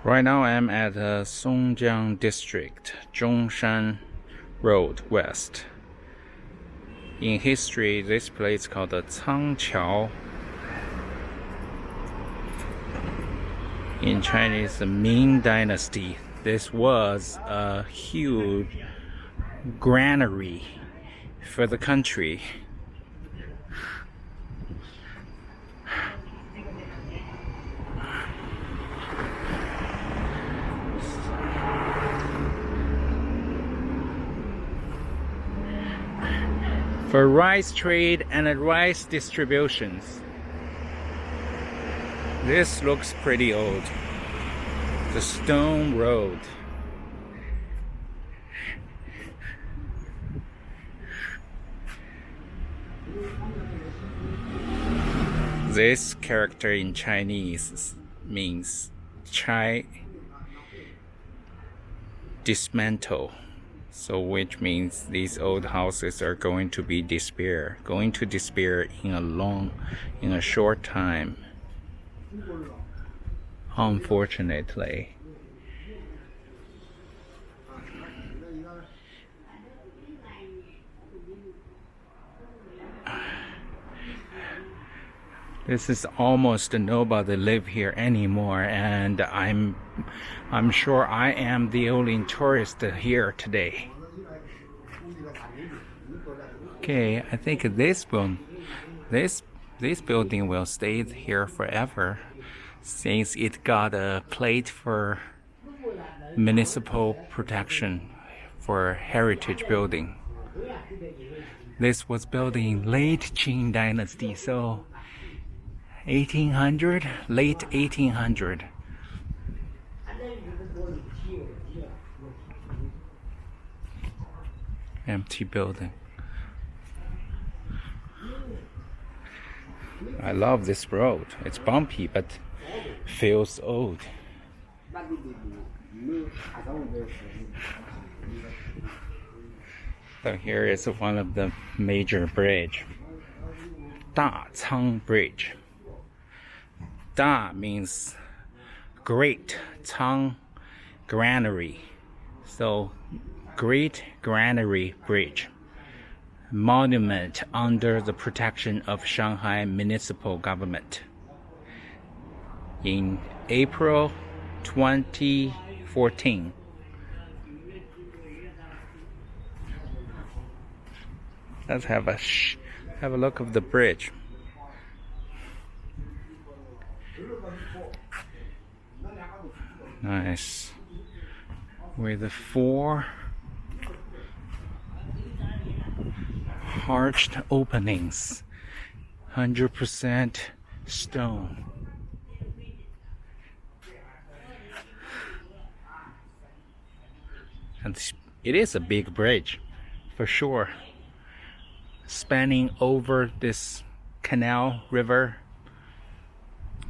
Right now I'm at Songjiang District, Zhongshan Road West. In history, this place called the Cangqiao. In Chinese, the Ming Dynasty. This was a huge granary for the country. For rice trade and rice distributions. This looks pretty old. The stone road. This character in Chinese means Chai dismantle. So which means these old houses are going to despair in a short time. Unfortunately. This is almost nobody live here anymore, and I'm sure I am the only tourist here today. Okay, I think this building will stay here forever, since it got a plate for municipal protection for heritage building. This was built in late Qing Dynasty, so 1800, late 1800. Empty building. I love this road. It's bumpy, but feels old. So here is one of the major bridge. Dacang Bridge. Da means great, Cang, granary. So Great Granary Bridge. Monument under the protection of Shanghai municipal government. In April 2014. Let's have a look of the bridge. Nice. With the 4 arched openings, 100% stone. And it is a big bridge, for sure, spanning over this canal river.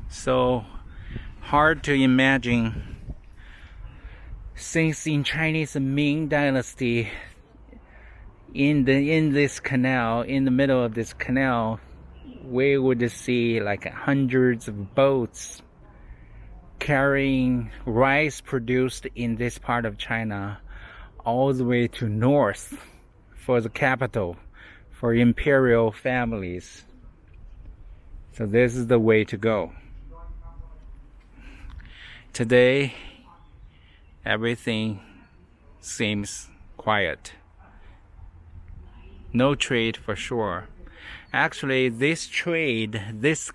So hard to imagine, since in Chinese Ming Dynasty, in this canal, in the middle of this canal, we would see like hundreds of boats carrying rice produced in this part of China all the way to north for the capital, for imperial families. So this is the way to go. Today, everything seems quiet. No trade for sure. Actually, this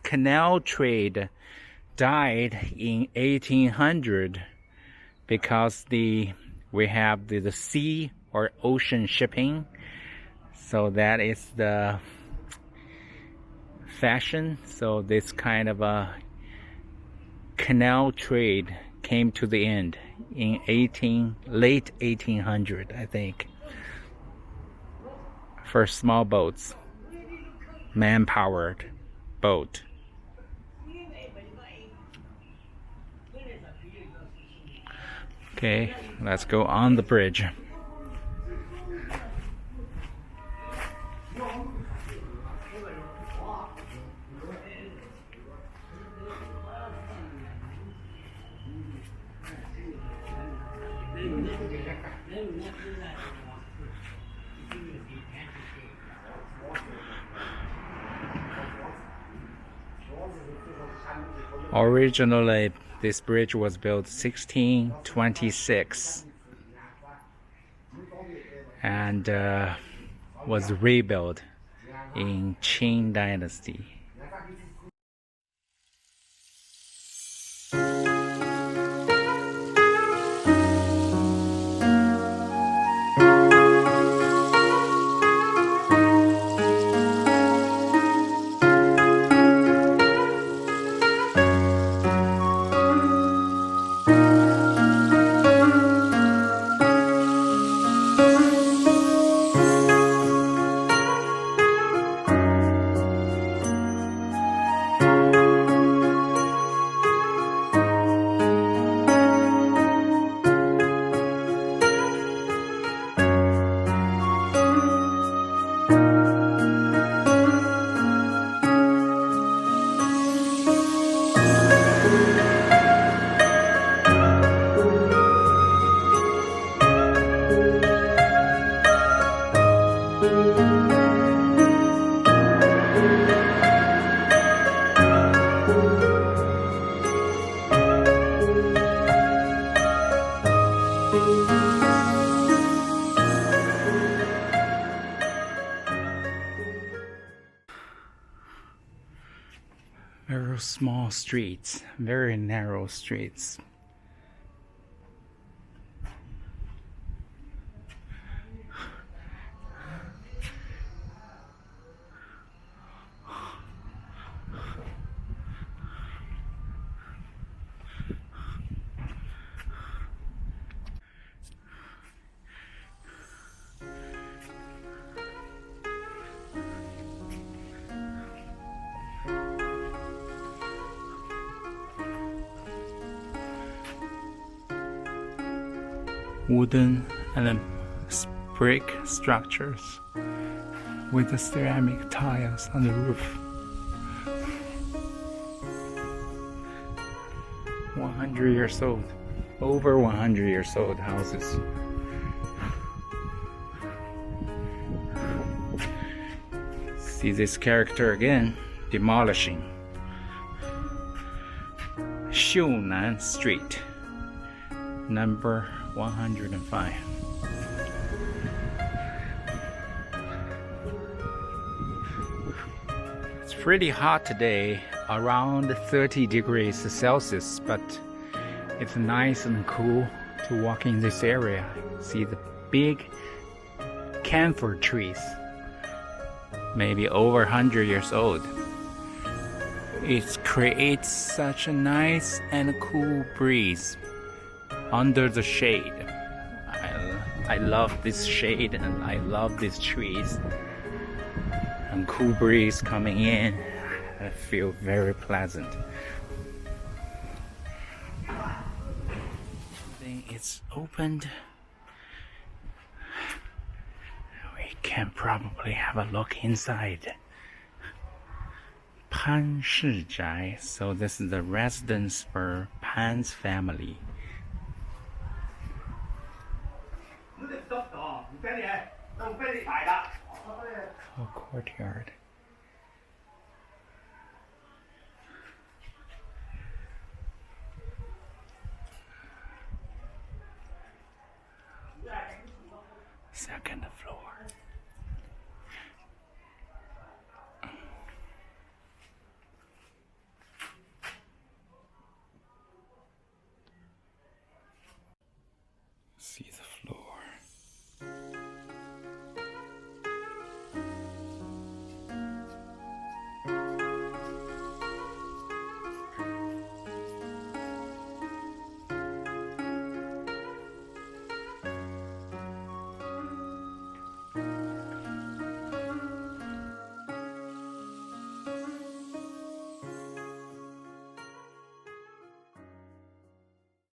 canal trade died in 1800 because we have the sea or ocean shipping. So that is the fashion. So this kind of a canal trade came to the end in late 1800, I think, for small boats, man-powered boat. Okay, let's go on the bridge. Originally, this bridge was built 1626 and was rebuilt in Qing Dynasty. Very small streets, very narrow streets. Wooden and brick structures with the ceramic tiles on the roof. 100 years old, over 100 years old houses. See this character again, demolishing. Xiunan Street, number 105. It's pretty hot today, around 30 degrees Celsius, but it's nice and cool to walk in this area. See the big camphor trees, maybe over 100 years old. It creates such a nice and cool breeze under the shade. I love this shade and I love these trees. And cool breeze coming in. I feel very pleasant. Then it's opened. We can probably have a look inside. Pan Shi Zhai. So this is the residence for Pan's family. Oh, courtyard. Second